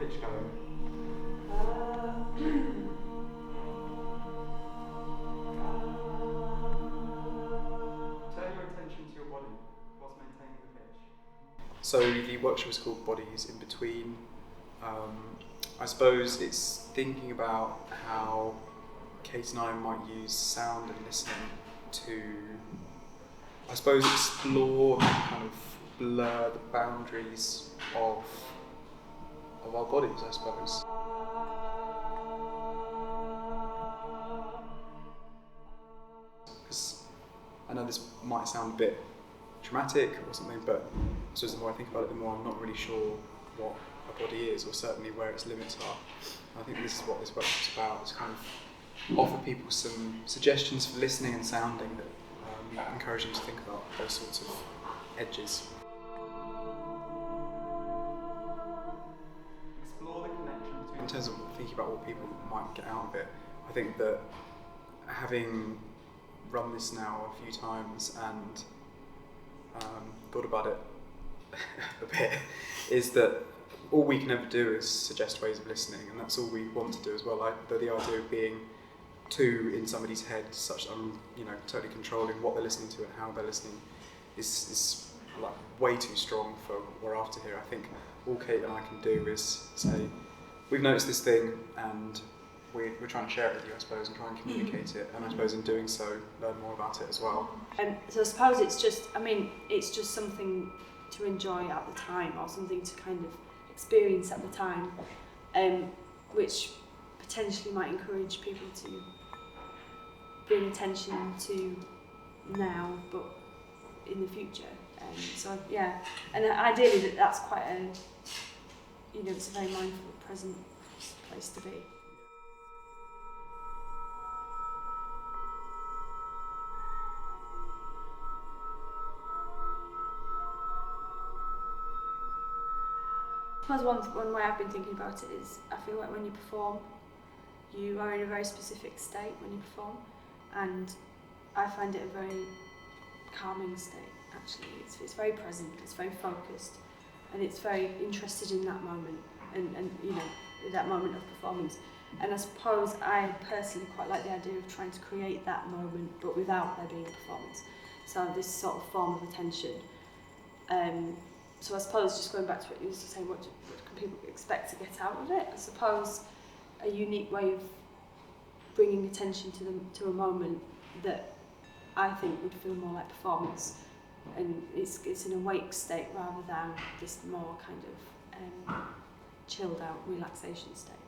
pitch going? Turn your attention to your body whilst maintaining the pitch. So the workshop is called Bodies in Between. I suppose it's thinking about how Kate and I might use sound and listening to, I suppose, explore and kind of blur the boundaries of our bodies, I suppose. Because I know this might sound a bit dramatic or something, but I suppose the more I think about it, the more I'm not really sure what a body is, or certainly where its limits are. And I think this is what this workshop's about, is kind of offer people some suggestions for listening and sounding that encourage them to think about those sorts of edges. Explore the connection between, in terms of thinking about what people might get out of it, I think that having run this now a few times and thought about it a bit, is that all we can ever do is suggest ways of listening, and that's all we want to do as well. The idea of being two in somebody's head, such that I'm totally controlling what they're listening to and how they're listening, is like way too strong for what we're after here. I think all Kate and I can do is say, we've noticed this thing and we're trying to share it with you, I suppose, and try and communicate it, and I suppose in doing so, learn more about it as well. So I suppose it's just something to enjoy at the time, or something to kind of experience at the time, which potentially might encourage people to bring attention to now, but in the future. So yeah, and ideally that's quite a, it's a very mindful, present place to be. I suppose one way I've been thinking about it is, I feel like when you perform, you are in a very specific state when you perform, and I find it a very calming state, actually. It's very present, it's very focused, and it's very interested in that moment, and that moment of performance. And I suppose I personally quite like the idea of trying to create that moment, but without there being a performance. So this sort of form of attention. So I suppose, just going back to what you used to say, what can people expect to get out of it? I suppose a unique way of bringing attention to a moment that I think would feel more like performance, and it's an awake state rather than this more kind of chilled out relaxation state.